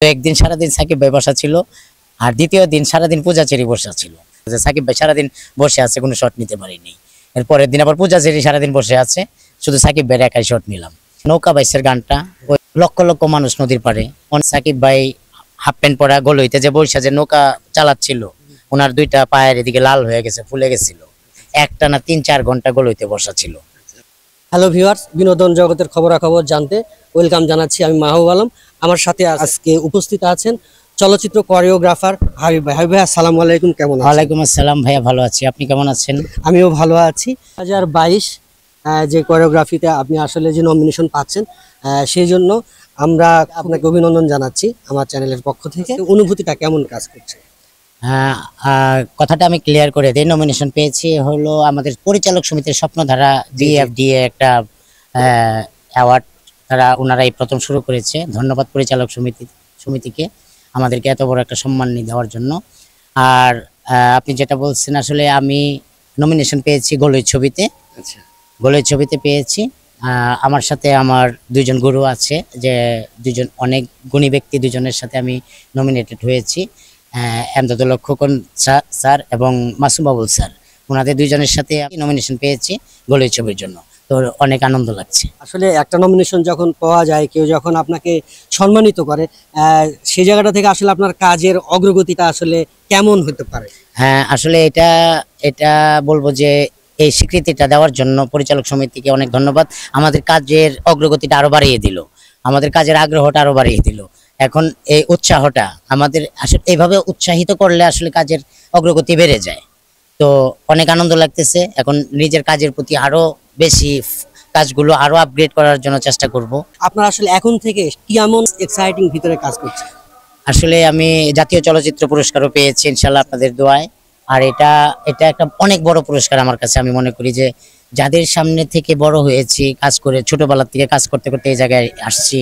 তো একদিন সারাদিন সাকিব ভাই বসা ছিল, আর দ্বিতীয় দিন সারাদিন পূজাচেরি বসা ছিল। যে সাকিব ভাই সারাদিন বসে আছে, কোনো শট নিতে পারিনি। এর পরের দিন আবার পূজাচেরি সারাদিন বসে আছে, শুধু সাকিব ভাইয়ের একাই শট নিলাম। নৌকা বাইসের গানটা ওই লক্ষ লক্ষ মানুষ নদীর পারে, সাকিব ভাই হাফ প্যান্ট পরা গোল হইতে যে বৈশা যে নৌকা চালাচ্ছিল, ওনার দুইটা পায়ের এদিকে লাল হয়ে গেছে, ফুলে গেছিল। একটানা ৩-৪ ঘন্টা গোল হইতে বসা ছিল। হ্যালো ভিউয়ার্স, বিনোদন জগতের খবরাখবর জানতে ওয়েলকাম জানাচ্ছি। আমি মাহবুব আলম। আমার সাথে আজকে উপস্থিত আছেন চলচ্চিত্র কোরিওগ্রাফার হাবিব ভাই। হাবিব ভাই, আসসালামু আলাইকুম, কেমন আছেন? ওয়ালাইকুম আসসালাম ভাইয়া, ভালো আছি। আপনি কেমন আছেন? আমিও ভালো আছি। 2022 যে কোরিওগ্রাফিতে আপনি আসলে যে নমিনেশন পাচ্ছেন, সেই জন্য আমরা আপনাকে অভিনন্দন জানাচ্ছি আমার চ্যানেলের পক্ষ থেকে। অনুভূতিটা কেমন কাজ করছে? কথাটা আমি ক্লিয়ার করে দিই। নমিনেশন পেয়েছি হলো আমাদের পরিচালক সমিতির স্বপ্নধারা BFDA একটা অ্যাওয়ার্ড, ওনারাই প্রথম শুরু করেছে। ধন্যবাদ পরিচালক সমিতিকে আমাদেরকে এত বড় একটা সম্মান দেওয়ার জন্য। আর আপনি যেটা বলছেন, আসলে আমি নমিনেশন পেয়েছি গোলই ছবিতে। আচ্ছা, গোলই ছবিতে পেয়েছি। আমার সাথে আমার দুইজন গুরু আছে, যে দুইজন অনেক গুণী ব্যক্তি, দুজনের সাথে আমি নমিনেটেড হয়েছি। এমদাদুল হক খোকন স্যার এবং মাসুম বাবুল স্যার, ওনাদের দুইজনের সাথে নমিনেশন পেয়েছি গোলই ছবির জন্য। তো অনেক আনন্দ লাগছে। আসলে একটা নমিনেশন যখন পাওয়া যায়, কেউ যখন আপনাকে সম্মানিত করে, সেই জায়গাটা থেকে আসলে আপনার কাজের অগ্রগতিটা আসলে কেমন হতে পারে? হ্যাঁ, আসলে এটা বলবো যে এই স্বীকৃতিটা দেওয়ার জন্য পরিচালক সমিতিকে অনেক ধন্যবাদ। আমাদের কাজের অগ্রগতিটা আরো বাড়িয়ে দিল, আমাদের কাজের আগ্রহটা আরো বাড়িয়ে দিল। এখন এই উৎসাহটা আমাদের আসলে এইভাবে উৎসাহিত করলে আসলে কাজের অগ্রগতি বেড়ে যায়। তো অনেক আনন্দ লাগতেছে। এখন নিজের কাজের প্রতি আরো বেশি কাজগুলো আরো আপগ্রেড করার জন্য চেষ্টা করব। আপনার আসলে এখন থেকে কি এমন এক্সাইটিং ভিতরে কাজ করছে? আসলে আমি জাতীয় চলচ্চিত্র পুরস্কারও পেয়েছি ইনশাল্লাহ আপনাদের দোয়ায়। আর এটা একটা অনেক বড় পুরস্কার আমার কাছে। আমি মনে করি যে যাদের সামনে থেকে বড় হয়েছি, কাজ করে ছোটবেলার থেকে কাজ করতে করতে এই জায়গায় আসছি,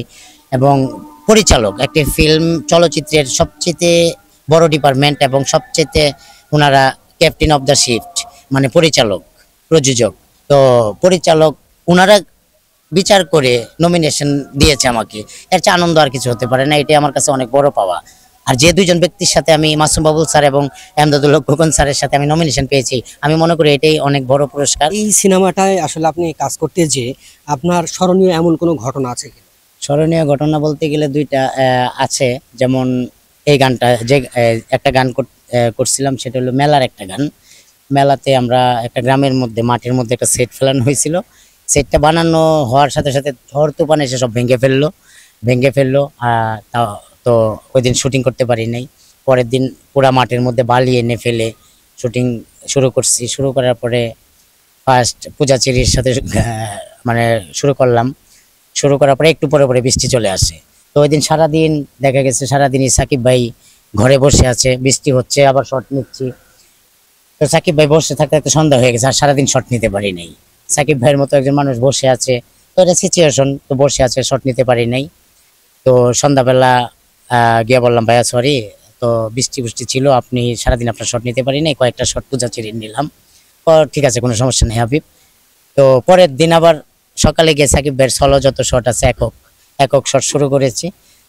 এবং পরিচালক একটি ফিল্ম চলচ্চিত্রের সবচেয়ে বড় ডিপার্টমেন্ট, এবং সবচেয়ে ওনারা ক্যাপ্টেন অফ দ্য শিপ, মানে পরিচালক প্রযোজক। তো পরিচালক ওনারা বিচার করে নমিনেশন দিয়েছে আমাকে, এর চেয়ে আনন্দ আর কিছু হতে পারে না। এটাই আমার কাছে অনেক বড় পাওয়া। আর যে দুইজন ব্যক্তির সাথে আমি, মাসুম বাবুল স্যার এবং এমদাদুল হক খোকন স্যারের সাথে আমি নমিনেশন পেয়েছি, আমি মনে করি এটাই অনেক বড় পুরস্কার। এই সিনেমাটায় আসলে আপনি কাজ করতে যে আপনার স্মরণীয় এমন কোনো ঘটনা আছে কি? স্মরণীয় ঘটনা বলতে গেলে দুইটা আছে। যেমন এই গানটা, যে একটা গান করছিলাম, সেটা হলো মেলার একটা গান। মেলাতে আমরা একটা গ্রামের মধ্যে মাঠের মধ্যে একটা সেট ফেলানো হয়েছিল। সেটটা বানানো হওয়ার সাথে সাথে ঝড় তুফান এসে সব ভেঙে ফেললো। তো ওই দিন শুটিং করতে পারি নাই। পরের দিন পুরা মাঠের মধ্যে বালি এনে ফেলে শুটিং শুরু করছি। শুরু করার পরে ফার্স্ট পূজাচেরির সাথে মানে শুরু করলাম। শুরু করার পরে একটু পরে পরে বৃষ্টি চলে আসে। তো ওই দিন সারাদিন দেখা গেছে, সারাদিনই সাকিব ভাই ঘরে বসে আছে, বৃষ্টি হচ্ছে, আবার শট নিচ্ছি। তো সাকিব ভাই বসে থাকতে থাকতে সন্ধ্যা হয়ে গেছে, আর সারাদিন শট নিতে পারি নাই। সাকিব ভাইয়ের মতো একজন মানুষ বসে আছে, তো এটা সিচুয়েশন, তো বসে আছে, শট নিতে পারি নাই। তো সন্ধ্যাবেলা গিয়ে বললাম, ভাইয়া সরি, তো বৃষ্টি ছিল, আপনি সারাদিন আপনার শট নিতে পারি নাই, কয়েকটা শট পূজাচেরি নিলাম। ঠিক আছে, কোনো সমস্যা নেই হাবিব। তো পরের দিন আবার সকালে গিয়ে সাকিব ভাইয়ের সলো যত শট আছে একক শট শুরু করেছি।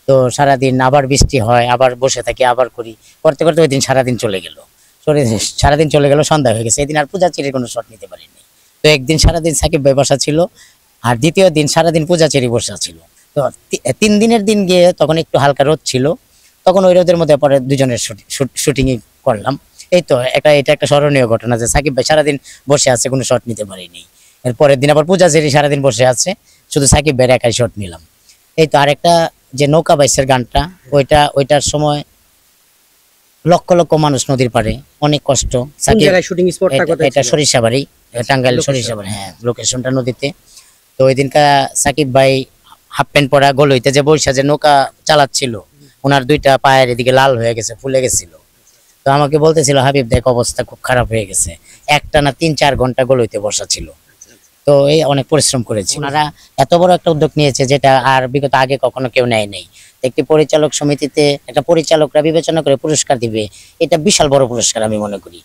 তো সারাদিন আবার বৃষ্টি হয়, আবার বসে থাকি, আবার করি, করতে করতে ওই দিন সারাদিন চলে গেল। সন্ধ্যা হয়ে গেছে। এদিন আর পূজাচেরির কোনো শট নিতে পারিনি। তো একদিন সারাদিন সাকিব ভাই বসা ছিল, আর দ্বিতীয় দিন সারাদিন পূজাচেরি বসা ছিল। তো 3 দিনের দিন গিয়ে তখন একটু হালকা রোদ ছিল, তখন ওই রোদের মধ্যে পরে দুজনের শুটিংই করলাম। এই তো এটা একটা স্মরণীয় ঘটনা, যে সাকিব ভাই সারাদিন বসে আছে, কোনো শট নিতে পারিনি। এর পরের দিন আবার পূজাচেরি সারাদিন বসে আছে, শুধু সাকিব ভাইয়ের একাই শট নিলাম। এই তো আরেকটা যে নৌকা বাইসের গানটা, ওইটার সময় লক্ষ লক্ষ মানুষ নদীর পারে, অনেক কষ্ট। শুটিং স্পটটা কোথায়? এটা সরিষাবাড়ি, টাঙ্গাইল সরিষাবাড়ি। হ্যাঁ, লোকেশনটা নদীতে। তো ওই দিনকা সাকিব ভাই হাফ প্যান্ট পরা গোল হইতে যে বৈশা যে নৌকা চালাচ্ছিল, ওনার দুইটা পায়ের এদিকে লাল হয়ে গেছে, ফুলে গেছিল। তো আমাকে বলতেছিল, হাবিব দেখ, অবস্থা খুব খারাপ হয়ে গেছে। একটানা 3-4 ঘন্টা গোল হইতে বসা ছিল। তো এই অনেক পরিশ্রম করেছি। ওনারা এত বড় একটা উদ্যোগ নিয়েছে, যেটা আর বিগত আগে কখনো কেউ নেয় নাই। একটি পরিচালক সমিতিতে একটা পরিচালকরা বিবেচনা করে পুরস্কার দিবে, এটা বিশাল বড় পুরস্কার আমি মনে করি।